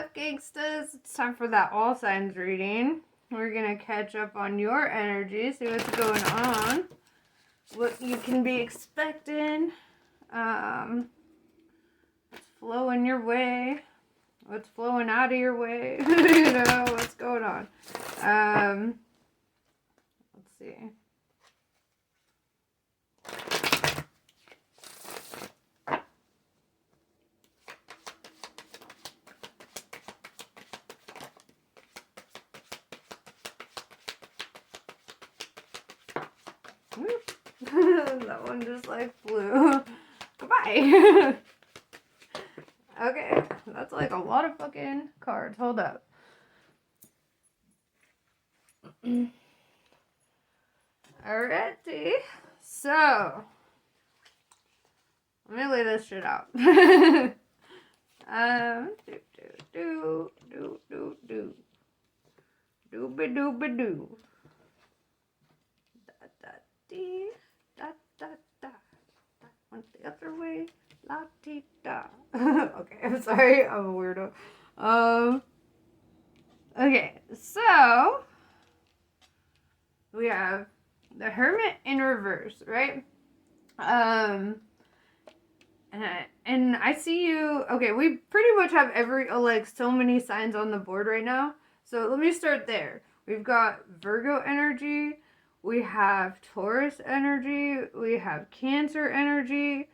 up, gangstas? It's time for that all signs reading. We're gonna catch up on your energy, see what's going on, what you can be expecting, what's flowing your way, what's flowing out of your way, you know, what's going on. Let's see. That one just like flew. Goodbye. Okay, that's like a lot of fucking cards. Hold up. Alrighty. So, let me lay this shit out. Do. Dooba-dooba-doo. Da-da-dee. Da-da-da. That went the other way. La-dee-da. Okay, I'm sorry. I'm a weirdo. Okay, so we have the Hermit in reverse, right? And I see you. Okay, we pretty much have so many signs on the board right now. So let me start there. We've got Virgo energy, we have Taurus energy, we have Cancer energy,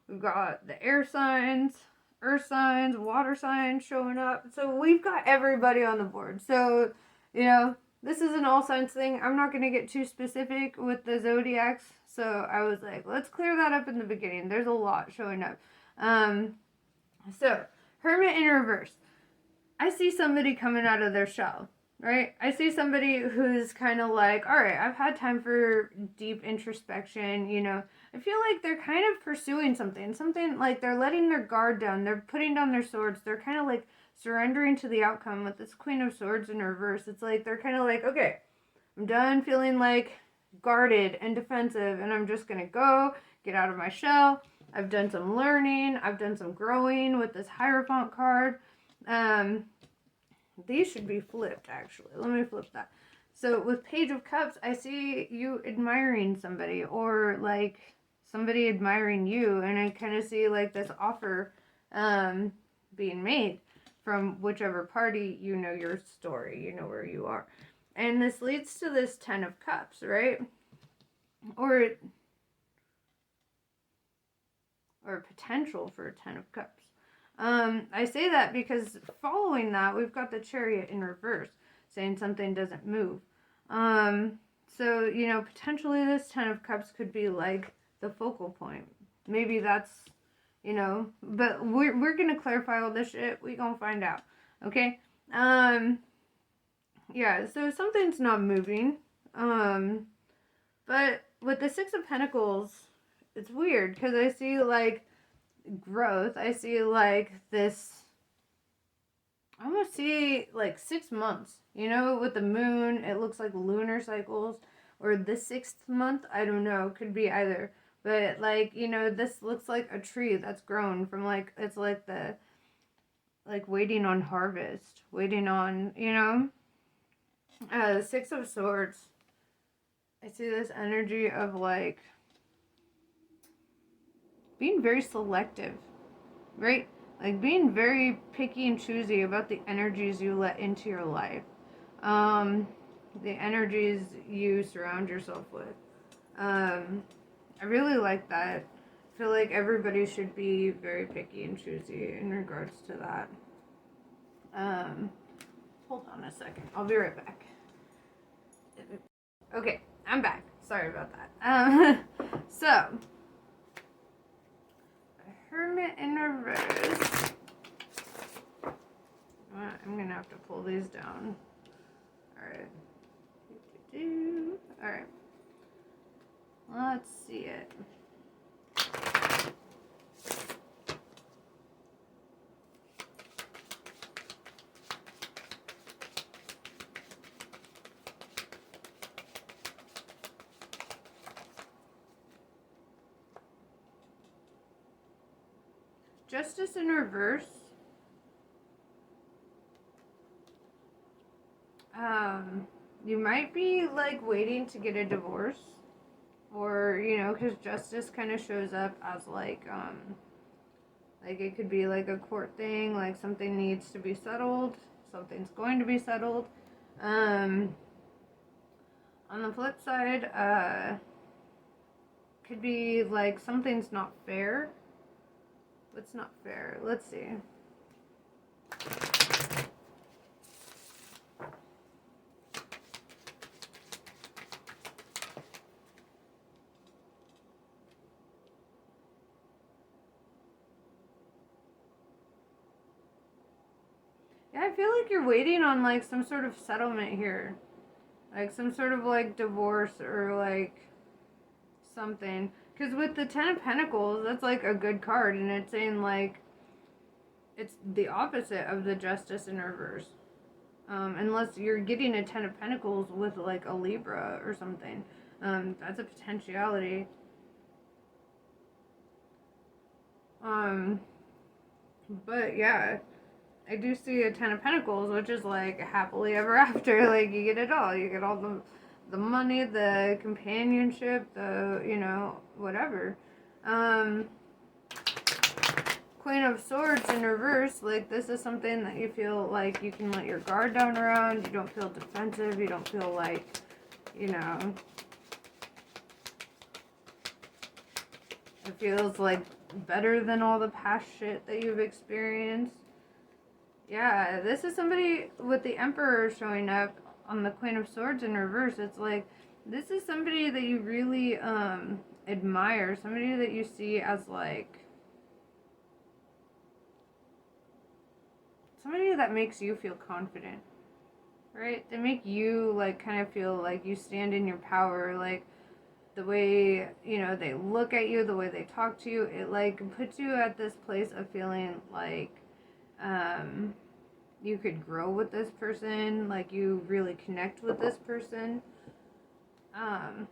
we've got the air signs, earth signs, water signs showing up. So we've got everybody on the board. So, you know, this is an all signs thing. I'm not going to get too specific with the zodiacs. So I was like, let's clear that up in the beginning. There's a lot showing up. So, Hermit in reverse. I see somebody coming out of their shell, right? I see somebody who's kind of like, all right, I've had time for deep introspection, you know. I feel like they're kind of pursuing something like they're letting their guard down. They're putting down their swords. They're kind of like surrendering to the outcome with this Queen of Swords in reverse. It's like they're kind of like, okay, I'm done feeling like guarded and defensive, and I'm just going to go get out of my shell. I've done some learning. I've done some growing with this Hierophant card. These should be flipped, actually. Let me flip that. So with Page of Cups, I see you admiring somebody, or like somebody admiring you, and I kind of see like this offer being made from whichever party. You know your story, you know where you are. And this leads to this Ten of Cups, right? Or potential for a Ten of Cups. I say that because following that, we've got the Chariot in reverse, saying something doesn't move. So, you know, potentially this Ten of Cups could be like the focal point. Maybe that's, you know, but we're going to clarify all this shit. We're going to find out. Okay? Yeah, so something's not moving. But with the Six of Pentacles, it's weird because I see like growth. I see like this, I almost see like 6 months, you know, with the moon. It looks like lunar cycles, or the 6th month. I don't know, could be either. But like, you know, this looks like a tree that's grown from like, it's like the, like waiting on harvest, waiting on, you know. The Six of Swords, I see this energy of like being very selective, right? Like being very picky and choosy about the energies you let into your life. The energies you surround yourself with. I really like that. I feel like everybody should be very picky and choosy in regards to that. Hold on a second. I'll be right back. Okay, I'm back. Sorry about that. So, Hermit in reverse. I'm gonna have to pull these down. Alright. Alright. Let's see it. Justice in reverse. You might be like waiting to get a divorce, or because justice kind of shows up as like it could be like a court thing, like something needs to be settled, something's going to be settled. Um, on the flip side, could be like something's not fair. What's not fair? Let's see. Yeah, I feel like you're waiting on like some sort of settlement here. Like some sort of like divorce or like something. Because with the Ten of Pentacles, that's like a good card, and it's saying like it's the opposite of the Justice in reverse. Unless you're getting a Ten of Pentacles with like a Libra or something. That's a potentiality. But yeah, I do see a Ten of Pentacles, which is like happily ever after. Like you get it all. You get all the money, the companionship, the whatever. Queen of Swords in reverse, like this is something that you feel like you can let your guard down around. You don't feel defensive. You don't feel like, it feels like better than all the past shit that you've experienced. Yeah, this is somebody with the Emperor showing up on the Queen of Swords in reverse. It's like, this is somebody that you really admire. Somebody that you see as like, somebody that makes you feel confident, right? They make you like kind of feel like you stand in your power, like the way they look at you, the way they talk to you, it like puts you at this place of feeling like you could grow with this person, like you really connect with this person. The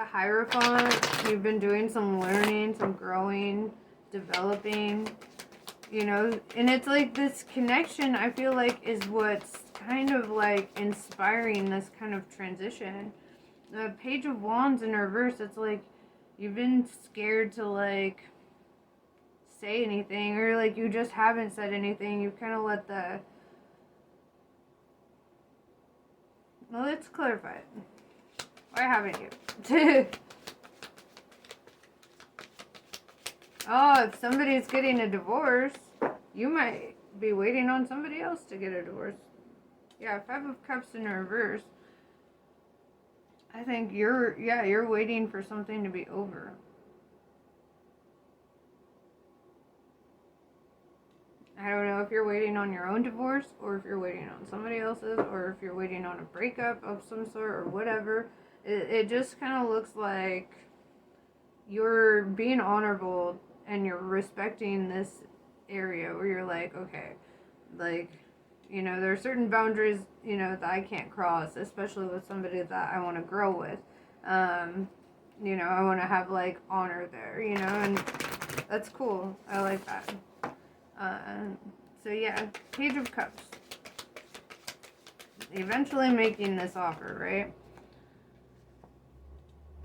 Hierophant, you've been doing some learning, some growing, developing, and it's like this connection, I feel like, is what's kind of like inspiring this kind of transition. The Page of Wands in reverse, it's like you've been scared to like say anything, or like you just haven't said anything. You've kind of let the... Well, let's clarify it. Why haven't you? Oh, if somebody's getting a divorce, you might be waiting on somebody else to get a divorce. Yeah, Five of Cups in reverse. I think you're waiting for something to be over. I don't know if you're waiting on your own divorce, or if you're waiting on somebody else's, or if you're waiting on a breakup of some sort, or whatever. It just kind of looks like you're being honorable and you're respecting this area where you're like, okay, like, there are certain boundaries, that I can't cross, especially with somebody that I want to grow with. I want to have like honor there, and that's cool. I like that. So yeah, Page of Cups. Eventually making this offer, right?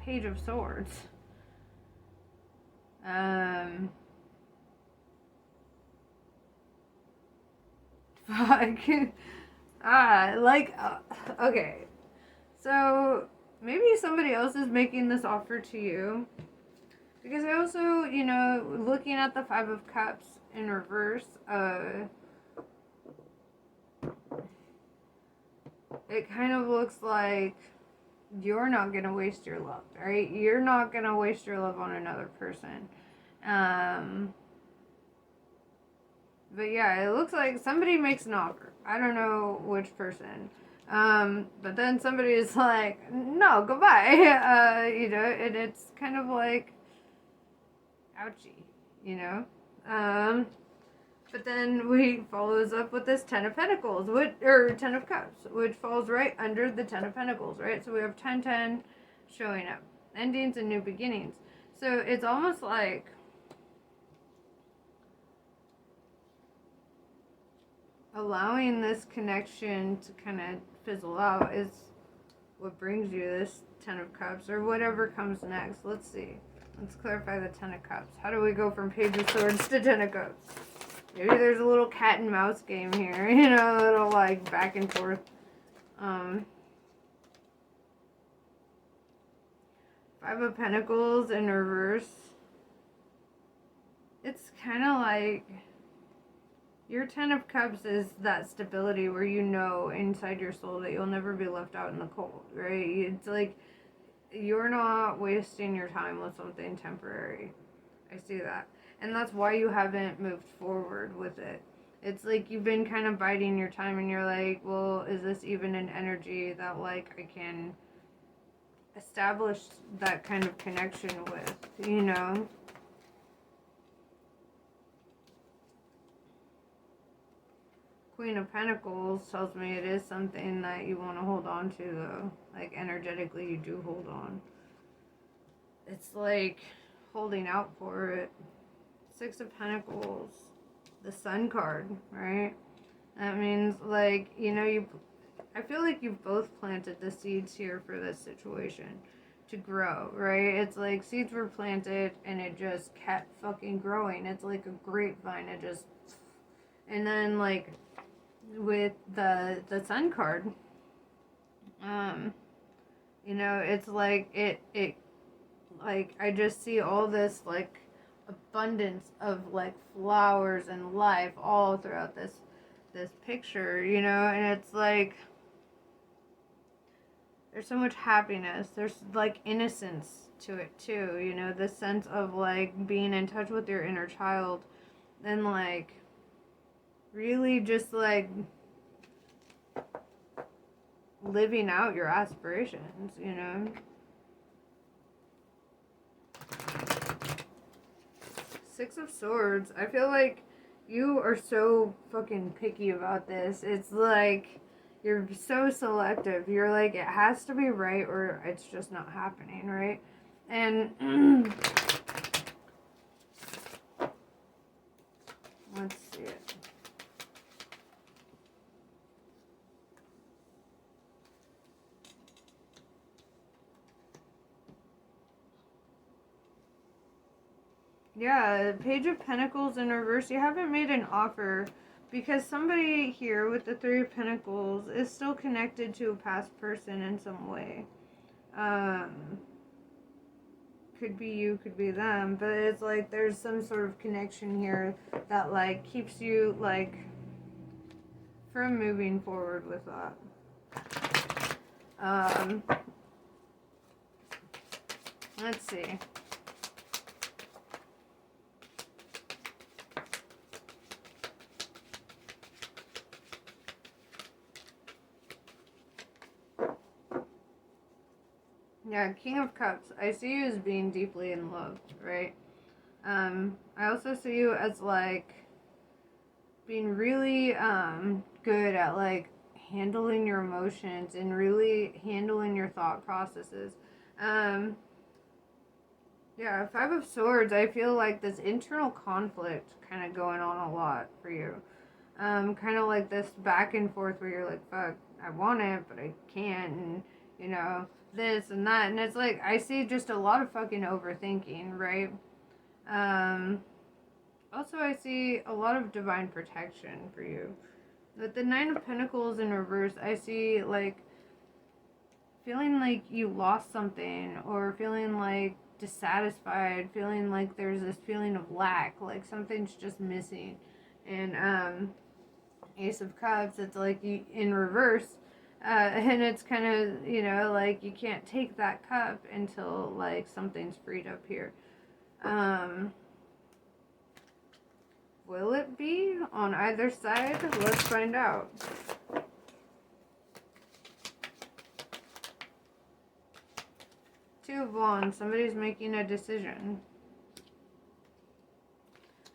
Page of Swords. Fuck. Okay. So, maybe somebody else is making this offer to you. Because I also, looking at the Five of Cups in reverse, it kind of looks like you're not going to waste your love, right? You're not going to waste your love on another person. But yeah, it looks like somebody makes an offer. I don't know which person. But then somebody is like, no, goodbye. And it's kind of like, ouchie, But then we follows up with this Ten of Pentacles, or Ten of Cups, which falls right under the Ten of Pentacles, right? So we have 10-10 showing up. Endings and new beginnings. So it's almost like allowing this connection to kind of fizzle out is what brings you this Ten of Cups or whatever comes next. Let's see. Let's clarify the Ten of Cups. How do we go from Page of Swords to Ten of Cups? Maybe there's a little cat and mouse game here, you know, a little like back and forth. Five of Pentacles in reverse. It's kind of like your Ten of Cups is that stability where you know inside your soul that you'll never be left out in the cold, right? It's like you're not wasting your time with something temporary. I see that. And that's why you haven't moved forward with it. It's like you've been kind of biding your time and you're like, well, is this even an energy that like I can establish that kind of connection with, you know? Queen of Pentacles tells me it is something that you want to hold on to, though. Like, energetically, you do hold on. It's like holding out for it. Six of Pentacles. The Sun card, right? That means, like, you know, I feel like you've both planted the seeds here for this situation to grow, right? It's like seeds were planted and it just kept fucking growing. It's like a grapevine. It just... And then, like, with the Sun card, you know, it's like it like I just see all this like abundance of like flowers and life all throughout this picture, you know, and it's like there's so much happiness. There's like innocence to it too, you know, this sense of like being in touch with your inner child and like really just like living out your aspirations, you know. Six of Swords. I feel like you are so fucking picky about this. It's like you're so selective. You're like, it has to be right or it's just not happening, right? And let's see it. Yeah, Page of Pentacles in reverse. You haven't made an offer because somebody here with the Three of Pentacles is still connected to a past person in some way. Could be you, could be them, but it's like there's some sort of connection here that like keeps you like from moving forward with that. Let's see. Yeah, King of Cups. I see you as being deeply in love, right? I also see you as like being really good at like handling your emotions and really handling your thought processes. Yeah, Five of Swords. I feel like this internal conflict kind of going on a lot for you. Kind of like this back and forth where you're like, fuck, I want it, but I can't, and you know, this and that, and it's like I see just a lot of fucking overthinking, right? Also I see a lot of divine protection for you. With the Nine of Pentacles in reverse, I see like feeling like you lost something or feeling like dissatisfied, feeling like there's this feeling of lack, like something's just missing. And Ace of Cups, it's like you in reverse. And it's kind of, you know, like you can't take that cup until like something's freed up here. Will it be on either side? Let's find out. Two of Wands. Somebody's making a decision.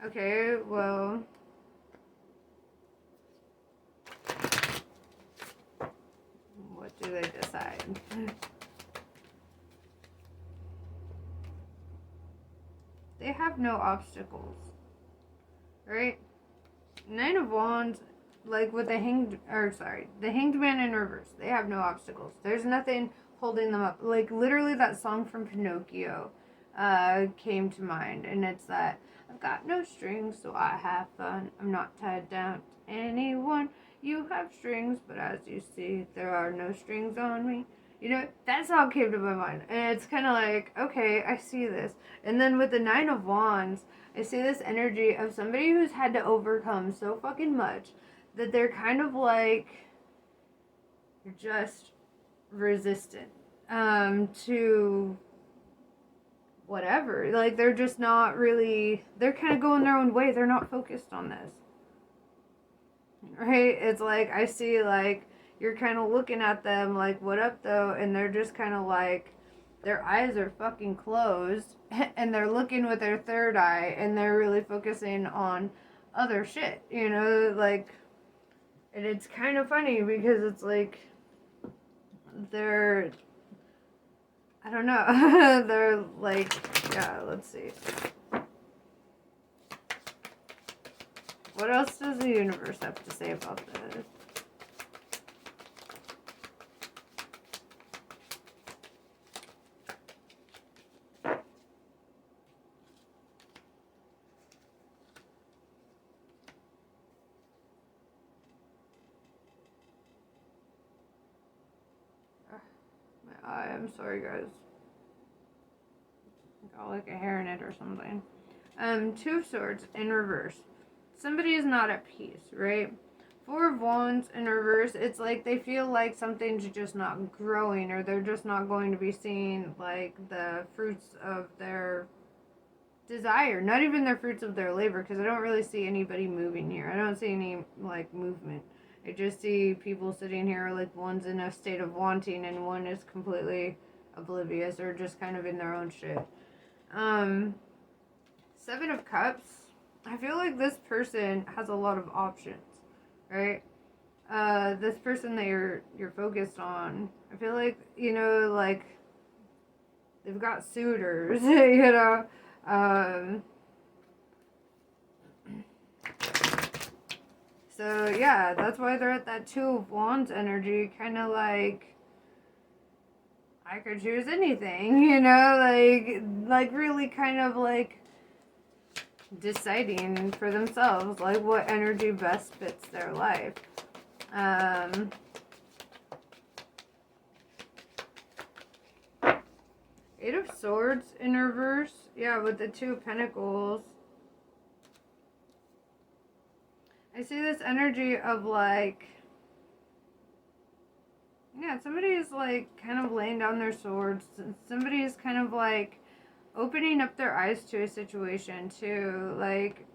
Okay, well... what do they decide? They have no obstacles. Right? Nine of Wands, like with the the hanged man in reverse. They have no obstacles. There's nothing holding them up. Like literally that song from Pinocchio came to mind, and it's that I've got no strings, so I have fun. I'm not tied down to anyone. You have strings, but as you see, there are no strings on me. You know, that song came to my mind, and it's kind of like, okay, I see this. And then with the Nine of Wands, I see this energy of somebody who's had to overcome so fucking much that they're kind of like just resistant to whatever. Like they're just not really, they're kind of going their own way. They're not focused on this. Right? It's like I see like you're kind of looking at them like, what up though? And they're just kind of like, their eyes are fucking closed and they're looking with their third eye and they're really focusing on other shit, you know, like, and it's kind of funny because it's like they're, I don't know, they're like, yeah, let's see. What else does the universe have to say about this? My eye, I'm sorry guys. Got like a hair in it or something. Two of Swords in reverse. Somebody is not at peace, right? Four of Wands in reverse, it's like they feel like something's just not growing or they're just not going to be seeing like the fruits of their desire, not even the fruits of their labor, because I don't really see anybody moving here. I don't see any like movement. I just see people sitting here like one's in a state of wanting and one is completely oblivious or just kind of in their own shit. Seven of Cups. I feel like this person has a lot of options, right? This person that you're focused on, I feel like, you know, like they've got suitors, you know. So yeah, that's why they're at that Two of Wands energy, kind of like I could choose anything, you know, like really kind of like deciding for themselves like what energy best fits their life. Eight of Swords in reverse, yeah, with the Two of Pentacles. I see this energy of like, yeah, somebody's like kind of laying down their swords. Somebody's kind of like opening up their eyes to a situation too, like,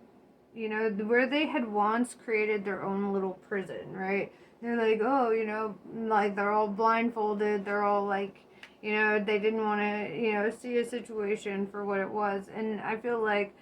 you know, where they had once created their own little prison, right? They're like, oh, you know, like they're all blindfolded, they're all like, you know, they didn't want to, you know, see a situation for what it was. And I feel like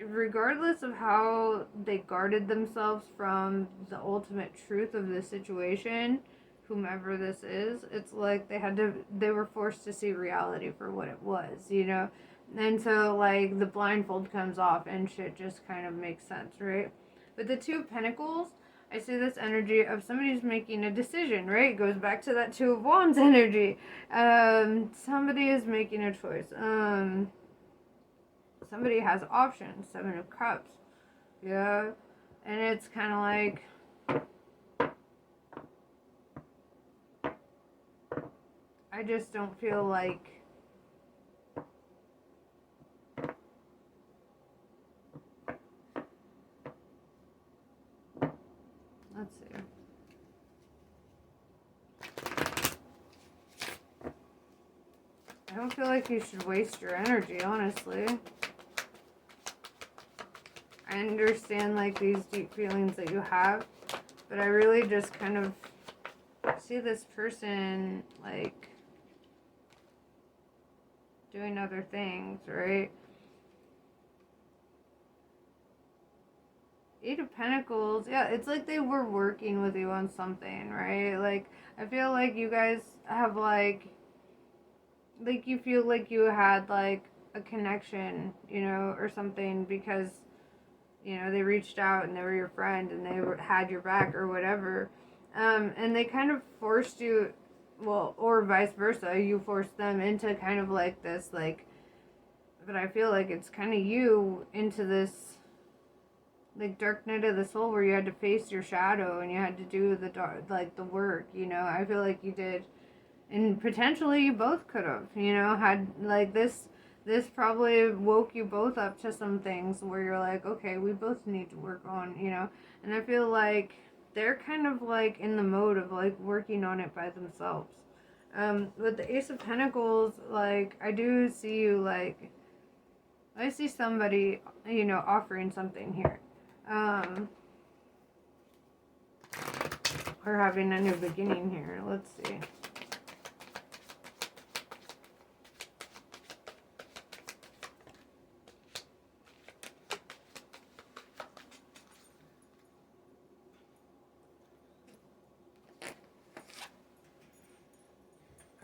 regardless of how they guarded themselves from the ultimate truth of the situation, whomever this is, it's like they were forced to see reality for what it was, you know? And so, like, the blindfold comes off and shit just kind of makes sense, right? But the Two of Pentacles, I see this energy of somebody's making a decision, right? It goes back to that Two of Wands energy. Somebody is making a choice. Somebody has options. Seven of Cups. Yeah. And it's kind of like, I just don't feel like let's see. I don't feel like you should waste your energy, honestly. I understand like these deep feelings that you have, but I really just kind of see this person like doing other things, right? Eight of Pentacles, yeah, it's like they were working with you on something, right? Like, I feel like you guys have like you feel like you had like a connection, you know, or something, because you know, they reached out and they were your friend and they had your back or whatever. And they kind of forced you, well, or vice versa, you forced them into kind of like this, like, but I feel like it's kind of you into this, like, dark night of the soul where you had to face your shadow and you had to do the dark, like, the work, you know. I feel like you did, and potentially you both could have, you know, had, like, this probably woke you both up to some things where you're like, okay, we both need to work on, you know. And I feel like they're kind of like in the mode of like working on it by themselves. With the Ace of Pentacles, like, I do see you, like, I see somebody, you know, offering something here. Or having a new beginning here. Let's see.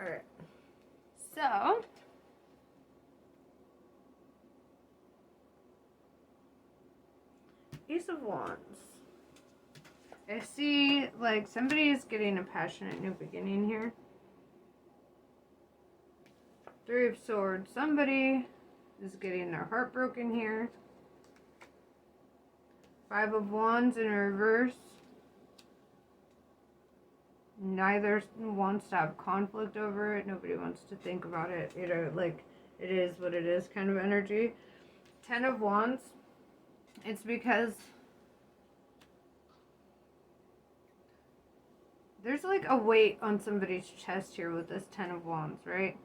Alright. So, Ace of Wands. I see, like, somebody is getting a passionate new beginning here. Three of Swords. Somebody is getting their heart broken here. Five of Wands in reverse. Neither wants to have conflict over it. Nobody wants to think about it. You know, like, it is what it is kind of energy. Ten of Wands. It's because there's like a weight on somebody's chest here with this Ten of Wands, right?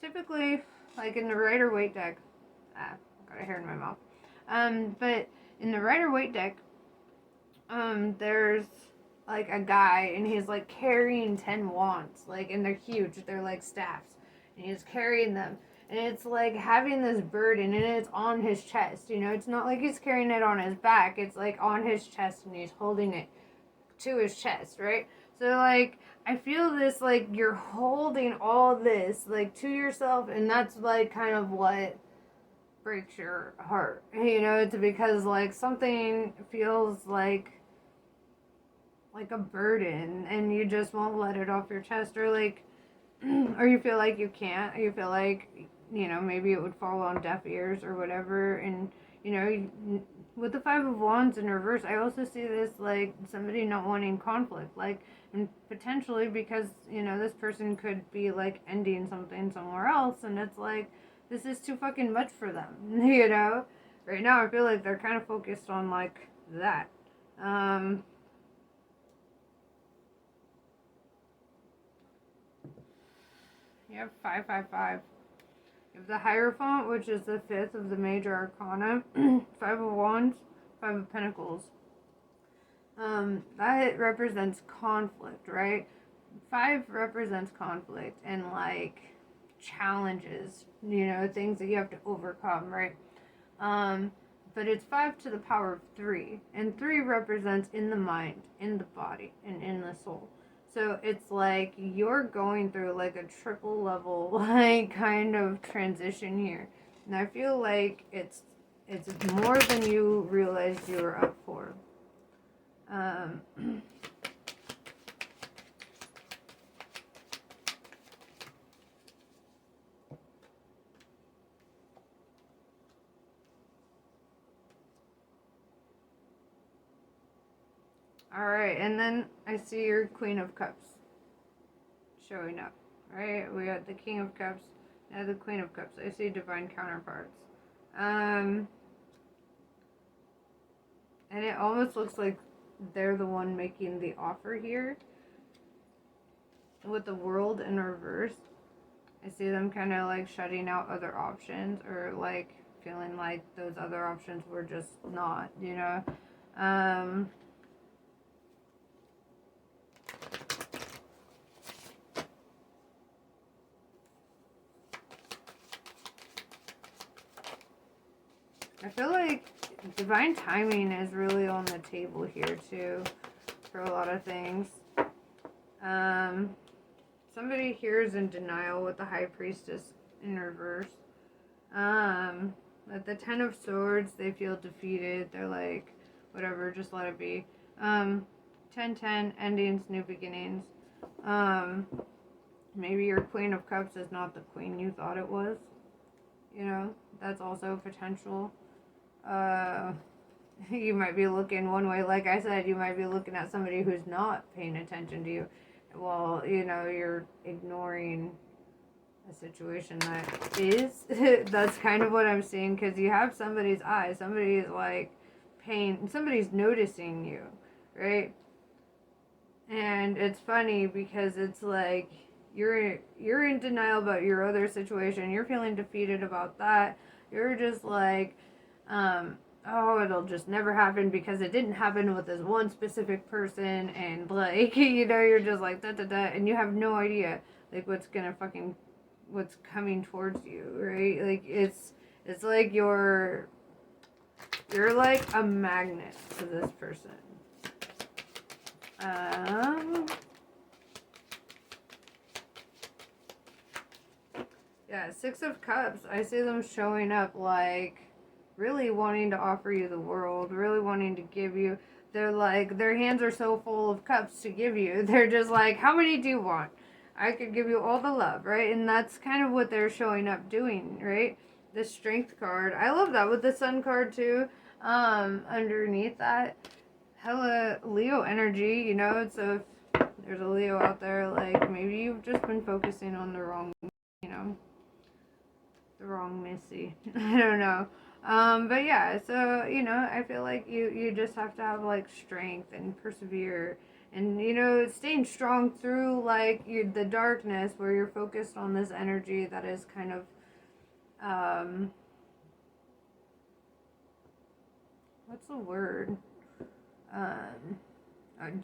Typically, like in the Rider-Waite deck, got a hair in my mouth. But in the Rider-Waite deck, there's like a guy and he's like carrying 10 wands, like, and they're huge, they're like staffs, and he's carrying them, and it's like having this burden and it's on his chest, you know. It's not like he's carrying it on his back, it's like on his chest and he's holding it to his chest, right? So like I feel this, like, you're holding all this like to yourself, and that's like kind of what breaks your heart, you know. It's because like something feels like a burden and you just won't let it off your chest, or like or you feel like you can't, you feel like, you know, maybe it would fall on deaf ears or whatever. And you know, with the Five of Wands in reverse, I also see this like somebody not wanting conflict, like, and potentially because, you know, this person could be like ending something somewhere else, and it's like this is too fucking much for them, you know. Right now I feel like they're kind of focused on like that. You have 555. You have the Hierophant, which is the fifth of the major arcana. Five of Wands, Five of Pentacles. That represents conflict, right? Five represents conflict and like challenges, you know, things that you have to overcome, right? But it's 5 to the power of 3, and 3 represents in the mind, in the body, and in the soul. So it's like you're going through like a triple level like kind of transition here. And I feel like it's more than you realized you were up for. Alright, and then I see your Queen of Cups showing up. Right? We got the King of Cups, now the Queen of Cups. I see divine counterparts. And it almost looks like they're the one making the offer here. With the World in reverse, I see them kind of like shutting out other options, or like feeling like those other options were just not, you know. I feel like divine timing is really on the table here too for a lot of things. Somebody here is in denial with the High Priestess in reverse. At the Ten of Swords, they feel defeated. They're like, whatever, just let it be. 10-10, endings, new beginnings. Maybe your Queen of Cups is not the queen you thought it was. You know, that's also potential. You might be looking one way. Like I said, you might be looking at somebody who's not paying attention to you. Well, you know, you're ignoring a situation that is. That's kind of what I'm seeing, because you have somebody's eyes. Somebody is like paying, somebody's noticing you, right? And it's funny because it's like you're in denial about your other situation. You're feeling defeated about that. You're just like, oh, it'll just never happen because it didn't happen with this one specific person, and like, you know, you're just like da da da, and you have no idea like what's coming towards you, right? Like it's like you're like a magnet to this person. Yeah, Six of Cups. I see them showing up like really wanting to offer you the world, really wanting to give you. They're like, their hands are so full of cups to give you. They're just like, how many do you want? I could give you all the love, right? And that's kind of what they're showing up doing, right? The Strength card. I love that with the Sun card too. Underneath that, hella Leo energy, you know. So if there's a Leo out there, like maybe you've just been focusing on the wrong, you know, the wrong Missy. I don't know. But yeah, so, you know, I feel like you just have to have like strength and persevere, and, you know, staying strong through like the darkness where you're focused on this energy that is kind of, what's the word?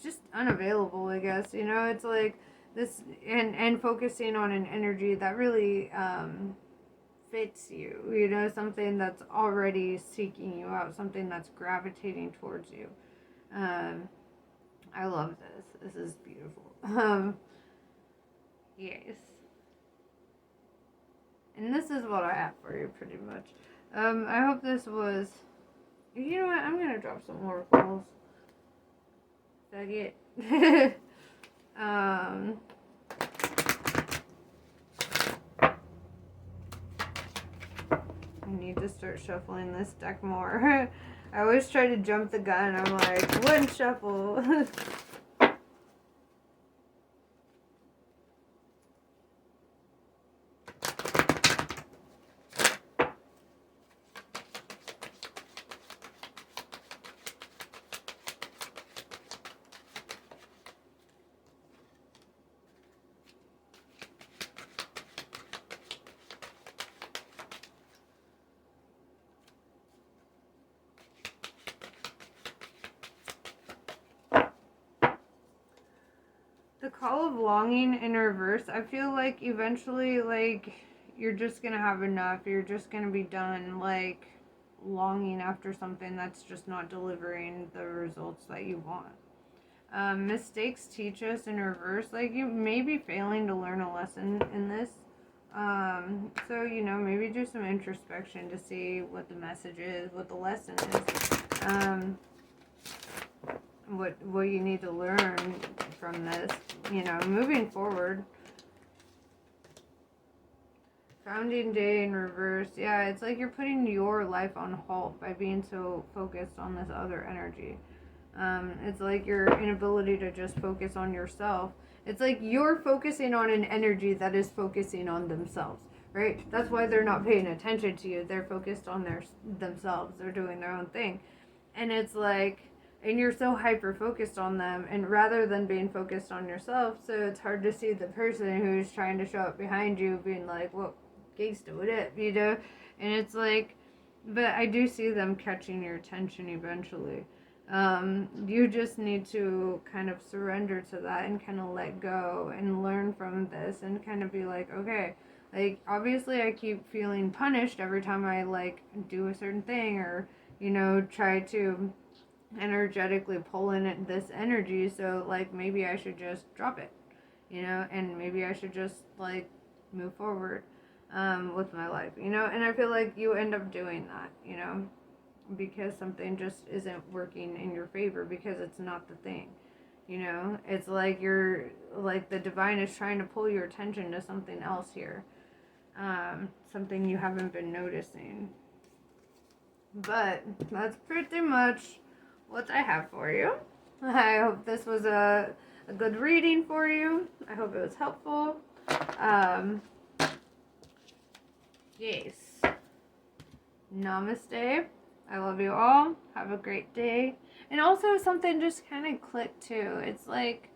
Just unavailable, I guess. You know, it's like this, and focusing on an energy that really, fits you, you know, something that's already seeking you out, something that's gravitating towards you. I love this. This is beautiful. Yes. And this is what I have for you, pretty much. I hope this was. You know what? I'm gonna drop some more calls. That it. I need to start shuffling this deck more. I always try to jump the gun. I'm like, one shuffle. The Call of Longing in reverse, I feel like eventually, like, you're just gonna have enough. You're just gonna be done, like, longing after something that's just not delivering the results that you want. Mistakes teach us in reverse. Like, you may be failing to learn a lesson in this. So, you know, maybe do some introspection to see what the message is, what the lesson is. What you need to learn from this, you know, moving forward. Founding Day in reverse. Yeah, it's like you're putting your life on halt by being so focused on this other energy. It's like your inability to just focus on yourself. It's like you're focusing on an energy that is focusing on themselves, right? That's why they're not paying attention to you. They're focused on themselves. They're doing their own thing. And it's like, and you're so hyper focused on them, and rather than being focused on yourself, so it's hard to see the person who's trying to show up behind you being like, well, gangsta, what up, you know? And it's like, but I do see them catching your attention eventually. You just need to kind of surrender to that and kind of let go and learn from this and kind of be like, okay, like, obviously I keep feeling punished every time I, like, do a certain thing, or, you know, try to energetically pull in this energy, so, like, maybe I should just drop it, you know, and maybe I should just, like, move forward. with my life, you know, and I feel like you end up doing that, you know, because something just isn't working in your favor because it's not the thing. You know, it's like you're like the divine is trying to pull your attention to something else here, something you haven't been noticing. But that's pretty much what I have for you. I hope this was a good reading for you. I hope it was helpful. Um, yes. Namaste. I love you all. Have a great day. And also, something just kind of clicked too. It's like,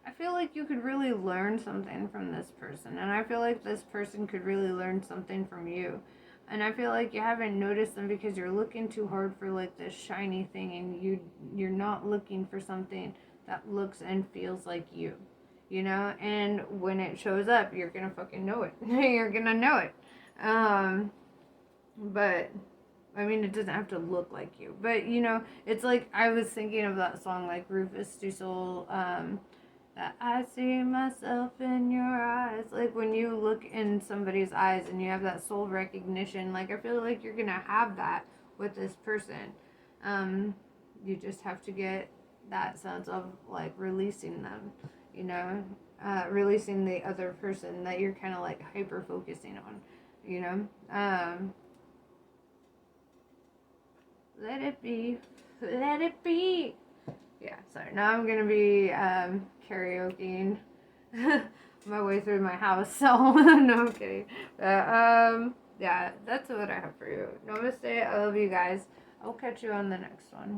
I feel like you could really learn something from this person. And I feel like this person could really learn something from you. And I feel like you haven't noticed them because you're looking too hard for like this shiny thing, and you're not looking for something that looks and feels like you. You know? And when it shows up, you're gonna fucking know it. You're gonna know it. But I mean, it doesn't have to look like you. But you know, it's like I was thinking of that song, like Rufus Du Sol, that I see myself in your eyes. Like when you look in somebody's eyes and you have that soul recognition, like I feel like you're gonna have that with this person. You just have to get that sense of like releasing them, you know, releasing the other person that you're kind of like hyper focusing on, you know. Let it be. Let it be. Yeah, sorry. Now I'm gonna be karaokeing my way through my house. So no, I'm kidding. But yeah, that's what I have for you. Namaste. I love you guys. I'll catch you on the next one.